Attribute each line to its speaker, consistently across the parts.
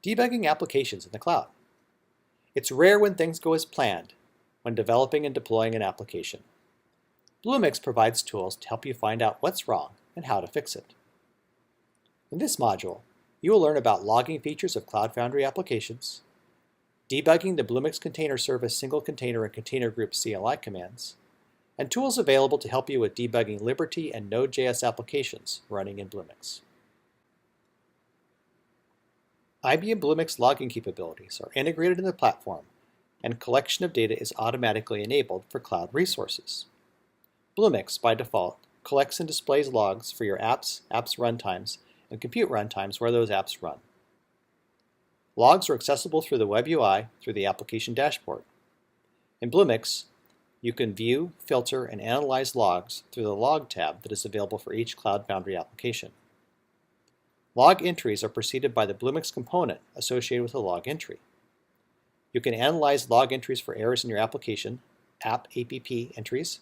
Speaker 1: Debugging applications in the cloud. It's rare when things go as planned when developing and deploying an application. Bluemix provides tools to help you find out what's wrong and how to fix it. In this module, you will learn about logging features of Cloud Foundry applications, debugging the Bluemix Container Service single container and container group CLI commands, and tools available to help you with debugging Liberty and Node.js applications running in Bluemix. IBM Bluemix logging capabilities are integrated in the platform, and collection of data is automatically enabled for cloud resources. Bluemix, by default, collects and displays logs for your apps, runtimes, and compute runtimes where those apps run. Logs are accessible through the web UI through the application dashboard. In Bluemix, you can view, filter, and analyze logs through the Log tab that is available for each Cloud Foundry application. Log entries are preceded by the Bluemix component associated with a log entry. You can analyze log entries for errors in your application, app entries,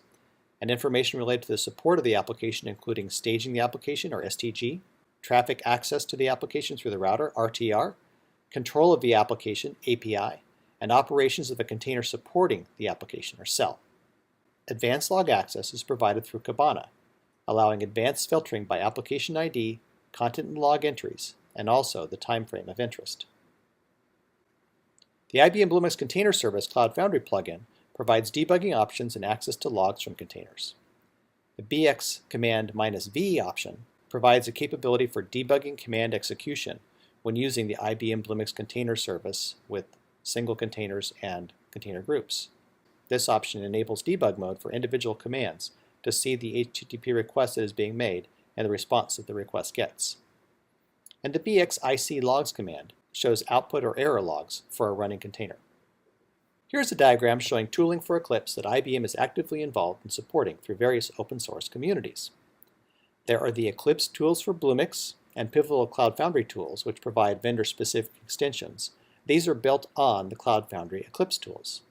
Speaker 1: and information related to the support of the application, including staging the application, or STG, traffic access to the application through the router, RTR, control of the application, API, and operations of the container supporting the application, or CEL. Advanced log access is provided through Kibana, allowing advanced filtering by application ID, content and log entries, and also the time frame of interest. The IBM Bluemix Container Service Cloud Foundry plugin provides debugging options and access to logs from containers. The bx command -v option provides a capability for debugging command execution when using the IBM Bluemix Container Service with single containers and container groups. This option enables debug mode for individual commands to see the HTTP request that is being made and the response that the request gets. And the bxic logs command shows output or error logs for a running container. Here's a diagram showing tooling for Eclipse that IBM is actively involved in supporting through various open source communities. There are the Eclipse tools for Bluemix and Pivotal Cloud Foundry tools, which provide vendor-specific extensions. These are built on the Cloud Foundry Eclipse tools.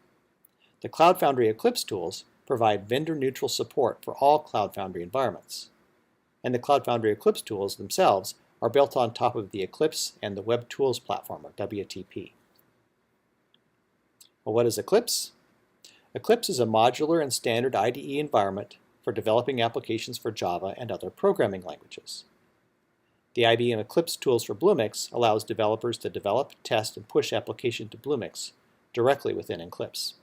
Speaker 1: The Cloud Foundry Eclipse tools provide vendor-neutral support for all Cloud Foundry environments. And the Cloud Foundry Eclipse tools themselves are built on top of the Eclipse and the Web Tools Platform, or WTP. Well, what is Eclipse? Eclipse is a modular and standard IDE environment for developing applications for Java and other programming languages. The IBM Eclipse tools for Bluemix allows developers to develop, test, and push applications to Bluemix directly within Eclipse.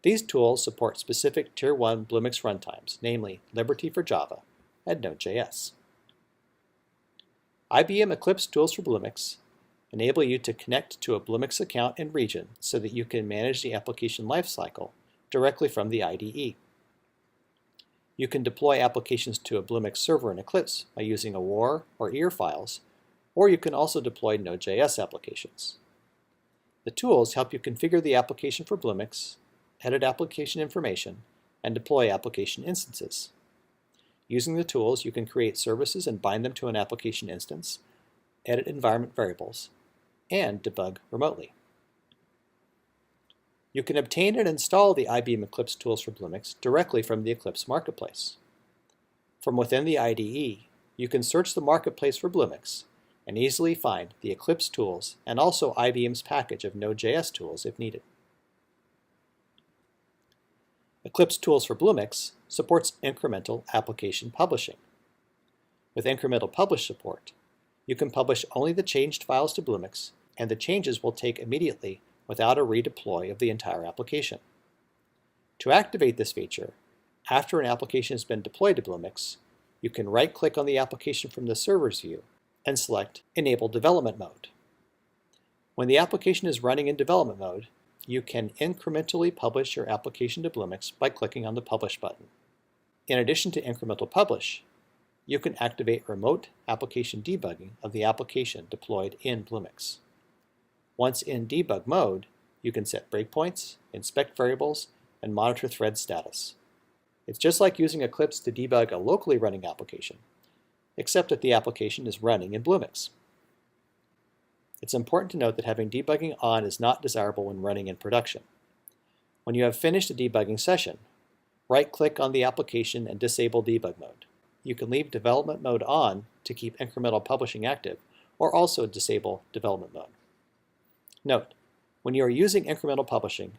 Speaker 1: These tools support specific Tier 1 Bluemix runtimes, namely Liberty for Java and Node.js. IBM Eclipse tools for Bluemix enable you to connect to a Bluemix account and region so that you can manage the application lifecycle directly from the IDE. You can deploy applications to a Bluemix server in Eclipse by using a WAR or EAR files, or you can also deploy Node.js applications. The tools help you configure the application for Bluemix, edit application information, and deploy application instances. Using the tools, you can create services and bind them to an application instance, edit environment variables, and debug remotely. You can obtain and install the IBM Eclipse tools for Bluemix directly from the Eclipse Marketplace. From within the IDE, you can search the Marketplace for Bluemix and easily find the Eclipse tools and also IBM's package of Node.js tools if needed. Eclipse tools for Bluemix supports incremental application publishing. With incremental publish support, you can publish only the changed files to Bluemix, and the changes will take immediately without a redeploy of the entire application. To activate this feature, after an application has been deployed to Bluemix, you can right-click on the application from the server's view and select Enable Development Mode. When the application is running in development mode, you can incrementally publish your application to Bluemix by clicking on the Publish button. In addition to incremental publish, you can activate remote application debugging of the application deployed in Bluemix. Once in debug mode, you can set breakpoints, inspect variables, and monitor thread status. It's just like using Eclipse to debug a locally running application, except that the application is running in Bluemix. It's important to note that having debugging on is not desirable when running in production. When you have finished a debugging session, right-click on the application and disable debug mode. You can leave development mode on to keep incremental publishing active, or also disable development mode. Note, when you are using incremental publishing,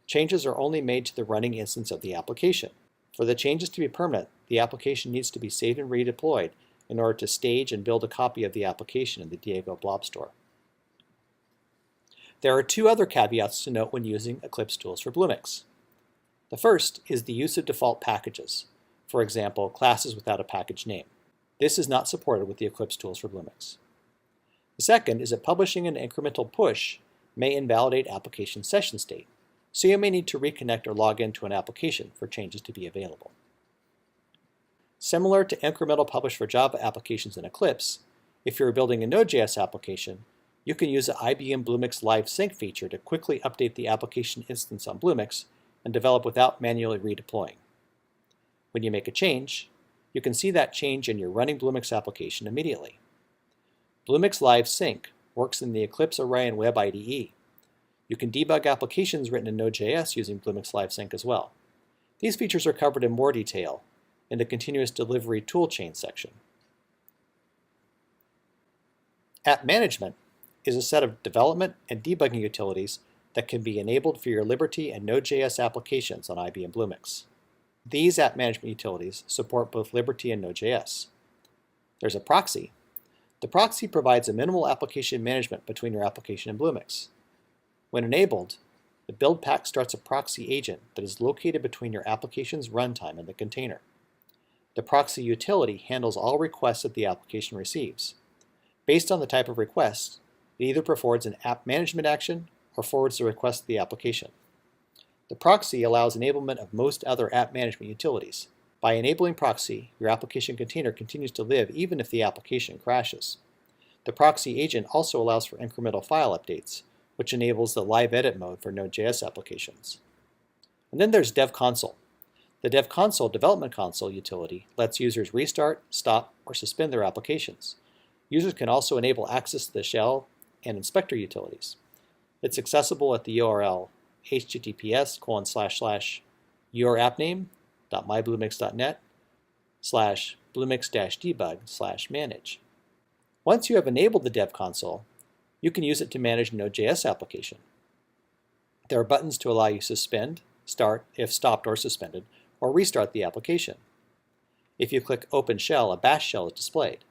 Speaker 1: changes are only made to the running instance of the application. For the changes to be permanent, the application needs to be saved and redeployed in order to stage and build a copy of the application in the Diego Blob Store. There are two other caveats to note when using Eclipse tools for Bluemix. The first is the use of default packages, for example, classes without a package name. This is not supported with the Eclipse tools for Bluemix. The second is that publishing an incremental push may invalidate application session state, so you may need to reconnect or log into an application for changes to be available. Similar to incremental publish for Java applications in Eclipse, if you're building a Node.js application, you can use the IBM Bluemix Live Sync feature to quickly update the application instance on Bluemix and develop without manually redeploying. When you make a change, you can see that change in your running Bluemix application immediately. Bluemix Live Sync works in the Eclipse Orion Web IDE. You can debug applications written in Node.js using Bluemix Live Sync as well. These features are covered in more detail in the Continuous Delivery Toolchain section. App Management is a set of development and debugging utilities that can be enabled for your Liberty and Node.js applications on IBM Bluemix. These app management utilities support both Liberty and Node.js. There's a proxy. The proxy provides a minimal application management between your application and Bluemix. When enabled, the build pack starts a proxy agent that is located between your application's runtime and the container. The proxy utility handles all requests that the application receives. Based on the type of request, it either performs an app management action or forwards the request to the application. The proxy allows enablement of most other app management utilities. By enabling proxy, your application container continues to live even if the application crashes. The proxy agent also allows for incremental file updates, which enables the live edit mode for Node.js applications. And then there's Dev Console. The Dev Console development console utility lets users restart, stop, or suspend their applications. Users can also enable access to the shell and inspector utilities. It's accessible at the URL https://youroappname.mybluemix.net/bluemix-debug/manage. Once you have enabled the Dev Console, you can use it to manage Node.js application. There are buttons to allow you to suspend, start if stopped or suspended, or restart the application. If you click Open Shell, a bash shell is displayed.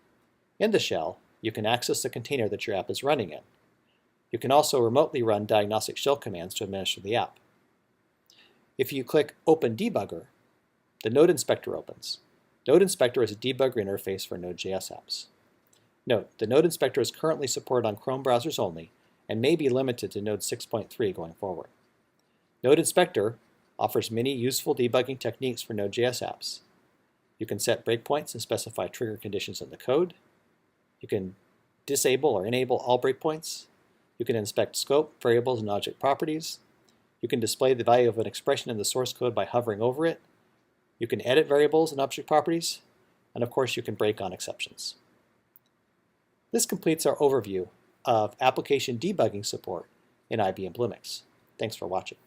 Speaker 1: In the shell, you can access the container that your app is running in. You can also remotely run diagnostic shell commands to administer the app. If you click Open Debugger, the Node Inspector opens. Node Inspector is a debugger interface for Node.js apps. Note, the Node Inspector is currently supported on Chrome browsers only and may be limited to Node 6.3 going forward. Node Inspector offers many useful debugging techniques for Node.js apps. You can set breakpoints and specify trigger conditions in the code. You can disable or enable all breakpoints. You can inspect scope, variables, and object properties. You can display the value of an expression in the source code by hovering over it. You can edit variables and object properties. And of course, you can break on exceptions. This completes our overview of application debugging support in IBM Bluemix. Thanks for watching.